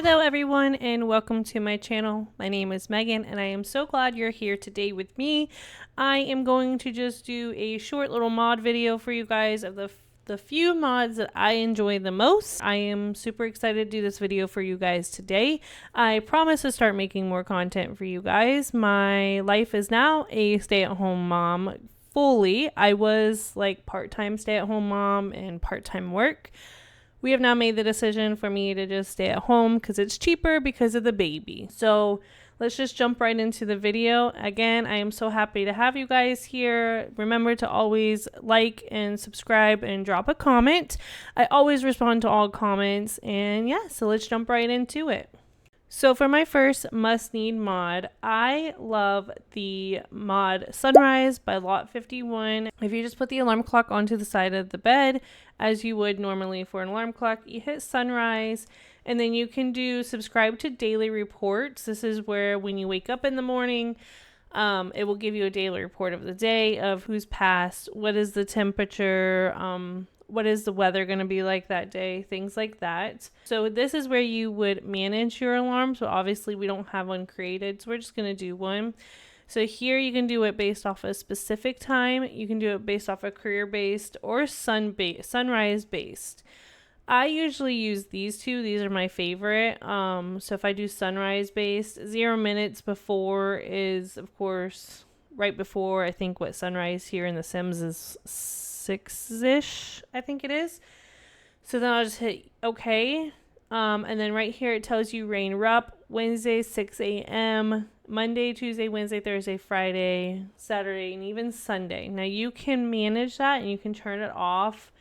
Hello everyone and welcome to my channel. My name is Megan and I am so glad you're here today with me. I am going to just do a short little mod video for you guys of the few mods that I enjoy the most. I am super excited to do this video for you guys today. I promise to start making more content for you guys. My life is now a stay-at-home mom fully. I was like part-time stay-at-home mom and part-time work. We have now made the decision for me to just stay at home because it's cheaper because of the baby. So let's just jump right into the video. Again, I am so happy to have you guys here. Remember to always like and subscribe and drop a comment. I always respond to all comments. And yeah, so let's jump right into it. So for my first must-need mod, I love the mod Sunrise by Lot 51. If you just put the alarm clock onto the side of the bed, as you would normally for an alarm clock, you hit Sunrise, and then you can do subscribe to daily reports. This is where when you wake up in the morning, it will give you a daily report of the day of who's passed, what is the temperature, what is the weather going to be like that day, things like that. So this is where you would manage your alarms. So obviously we don't have one created, so we're just going to do one. So here you can do it based off a specific time. You can do it based off a career based or sunrise based. I usually use these two. These are my favorite. So if I do sunrise based, 0 minutes before is of course right before. I think what sunrise here in The Sims is 6-ish, I think it is. So then I'll just hit OK. And then right here it tells you rain up Wednesday 6 a.m. Monday, Tuesday, Wednesday, Thursday, Friday, Saturday, and even Sunday. Now you can manage that and you can turn it off.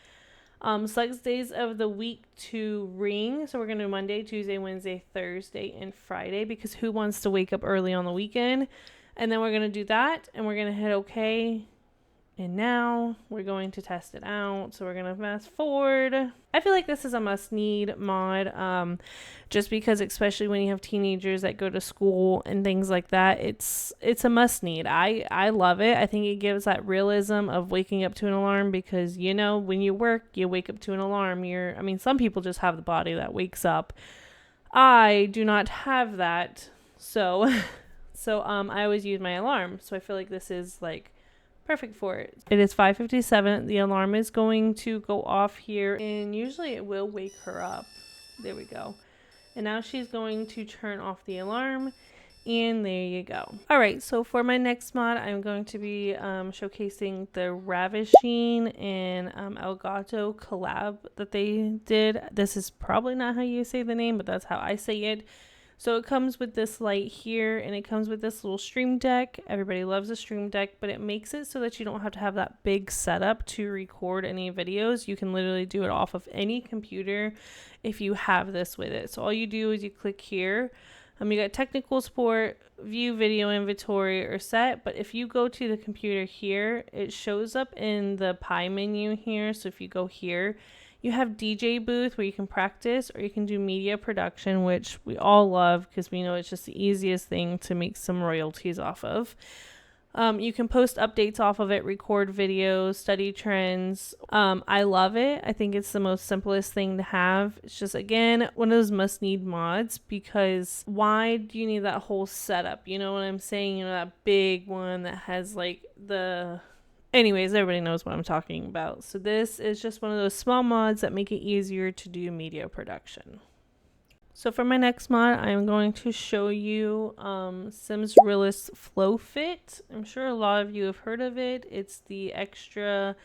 Select days of the week to ring. So we're going to do Monday, Tuesday, Wednesday, Thursday, and Friday because who wants to wake up early on the weekend? And then we're going to do that and we're going to hit OK. And now we're going to test it out. So we're going to fast forward. I feel like this is a must-need mod, just because especially when you have teenagers that go to school and things like that, it's a must-need. I love it. I think it gives that realism of waking up to an alarm because, you know, when you work, you wake up to an alarm. Some people just have the body that wakes up. I do not have that. So I always use my alarm. So I feel like this is like perfect for it. It is 5:57. The alarm is going to go off here and usually it will wake her up. There we go. And now she's going to turn off the alarm and there you go. All right, so for my next mod, I'm going to be showcasing the Ravishing and Elgato collab that they did. This is probably not how you say the name, but that's how I say it. So it comes with this light here and it comes with this little stream deck. Everybody loves a stream deck, but it makes it so that you don't have to have that big setup to record any videos. You can literally do it off of any computer if you have this with it. So all you do is you click here. You got technical support, view video inventory or set. But if you go to the computer here, it shows up in the pie menu here. So if you go here, you have DJ booth where you can practice or you can do media production, which we all love because we know it's just the easiest thing to make some royalties off of. You can post updates off of it, record videos, study trends. I love it. I think it's the most simplest thing to have. It's just, again, one of those must-need mods because why do you need that whole setup? You know what I'm saying? You know, that big one that has like the... Anyways, everybody knows what I'm talking about. So this is just one of those small mods that make it easier to do media production. So for my next mod, I'm going to show you Sims Realist Flow Fit. I'm sure a lot of you have heard of it. It's the extra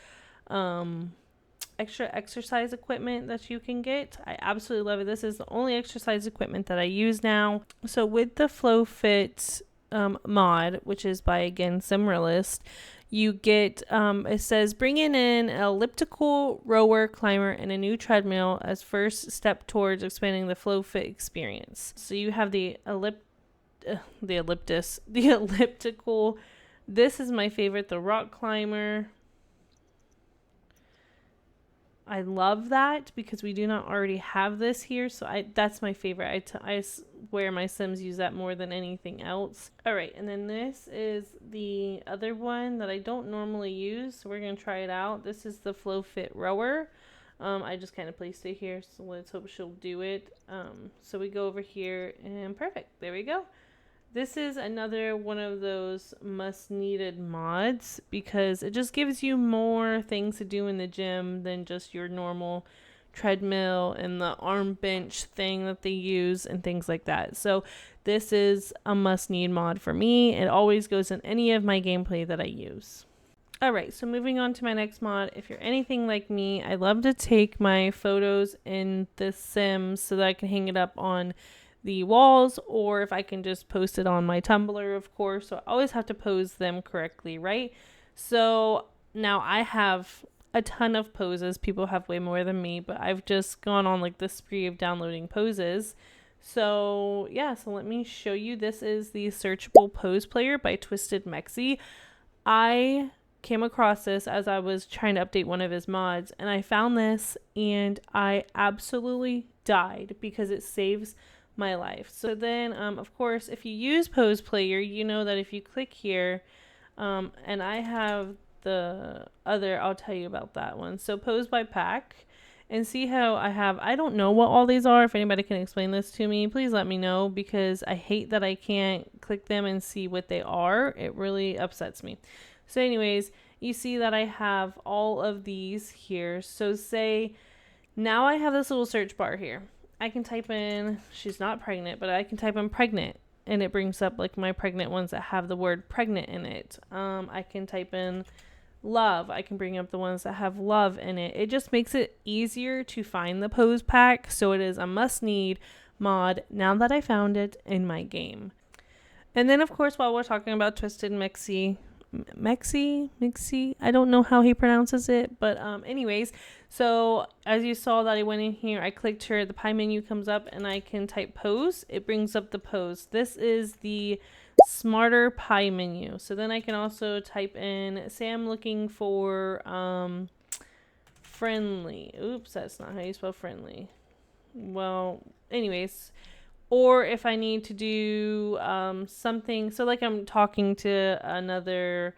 exercise equipment that you can get. I absolutely love it. This is the only exercise equipment that I use now. So with the Flow Fit mod, which is by, again, Sim Realist, you get, it says, bring in an elliptical rower, climber, and a new treadmill as first step towards expanding the Flow Fit experience. So you have the elliptical. This is my favorite, the rock climber. I love that because we do not already have this here. So that's my favorite. I swear my Sims use that more than anything else. All right. And then this is the other one that I don't normally use. So we're going to try it out. This is the Flow Fit Rower. I just kind of placed it here, so let's hope she'll do it. So we go over here and perfect. There we go. This is another one of those must-needed mods because it just gives you more things to do in the gym than just your normal treadmill and the arm bench thing that they use and things like that. So this is a must-need mod for me. It always goes in any of my gameplay that I use. Alright, so moving on to my next mod. If you're anything like me, I love to take my photos in The Sims so that I can hang it up on the walls, or if I can just post it on my Tumblr, of course. So I always have to pose them correctly, right? So now I have a ton of poses. People have way more than me, but I've just gone on like this spree of downloading poses. So yeah, so let me show you. This is the searchable pose player by Twisted Mexi. I came across this as I was trying to update one of his mods, and I found this and I absolutely died because it saves my life. So then of course, if you use pose player, you know that if you click here, and I have the other, I'll tell you about that one. So pose by pack, and see how I don't know what all these are. If anybody can explain this to me, please let me know, because I hate that I can't click them and see what they are. It really upsets me. So anyways, you see that I have all of these here. So say now I have this little search bar here. I can type in, she's not pregnant, but I can type in pregnant and it brings up like my pregnant ones that have the word pregnant in it. I can type in love. I can bring up the ones that have love in it. It just makes it easier to find the pose pack. So it is a must need mod now that I found it in my game. And then of course, while we're talking about Twisted Mexi, I don't know how he pronounces it, but anyways, so as you saw that I went in here, I clicked her, the pie menu comes up and I can type pose. It brings up the pose. This is the smarter pie menu. So then I can also type in, say I'm looking for friendly. Oops, that's not how you spell friendly. Well, anyways, or if I need to do something, so like I'm talking to another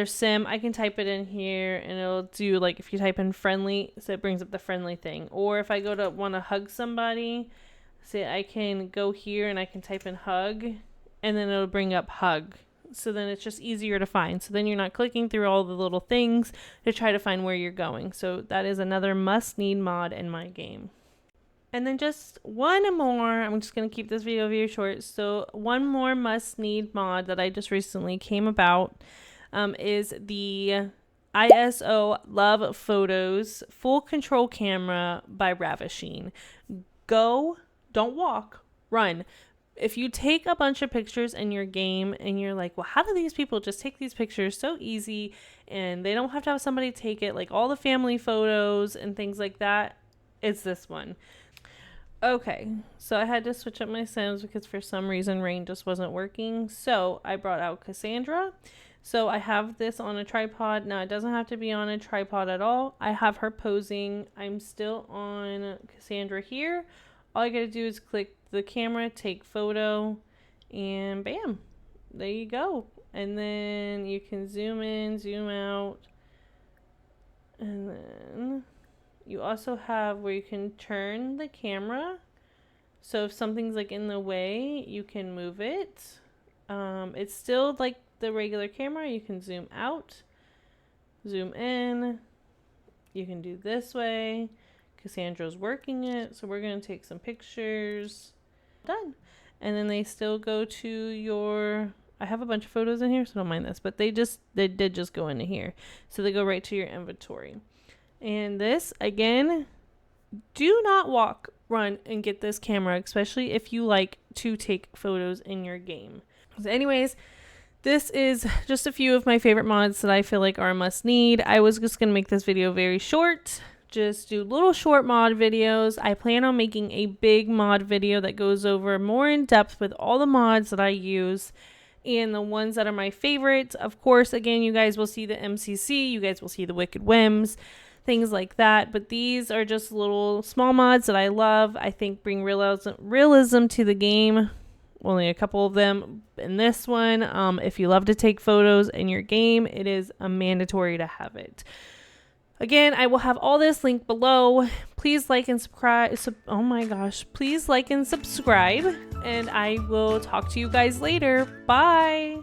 sim, I can type it in here and it'll do, like if you type in friendly, so it brings up the friendly thing. Or if I go to want to hug somebody, say I can go here and I can type in hug and then it'll bring up hug. So then it's just easier to find. So then you're not clicking through all the little things to try to find where you're going. So that is another must need mod in my game. And then just one more, I'm just going to keep this video very short. So one more must need mod that I just recently came about is the ISO Love Photos Full Control Camera by Ravishing. Go, don't walk, run. If you take a bunch of pictures in your game and you're like, well, how do these people just take these pictures so easy and they don't have to have somebody take it, like all the family photos and things like that, it's this one. Okay, so I had to switch up my Sims because for some reason Rain just wasn't working. So I brought out Cassandra. So I have this on a tripod. Now it doesn't have to be on a tripod at all. I have her posing. I'm still on Cassandra here. All I gotta do is click the camera, take photo, and bam, there you go. And then you can zoom in, zoom out, and then you also have where you can turn the camera. So if something's like in the way, you can move it. It's still like the regular camera. You can zoom out, zoom in. You can do this way. Cassandra's working it. So we're going to take some pictures. Done. And then they still go to your, I have a bunch of photos in here, so don't mind this, but they did just go into here. So they go right to your inventory. And this, again, do not walk, run, and get this camera, especially if you like to take photos in your game. So anyways, this is just a few of my favorite mods that I feel like are a must need. I was just going to make this video very short. Just do little short mod videos. I plan on making a big mod video that goes over more in depth with all the mods that I use and the ones that are my favorites. Of course, again, you guys will see the MCC. You guys will see the Wicked Whims, things like that. But these are just little small mods that I love. I think bring realism to the game. Only a couple of them in this one. If you love to take photos in your game, it is a mandatory to have it. Again, I will have all this linked below. Please like and subscribe. Oh my gosh. Please like and subscribe. And I will talk to you guys later. Bye.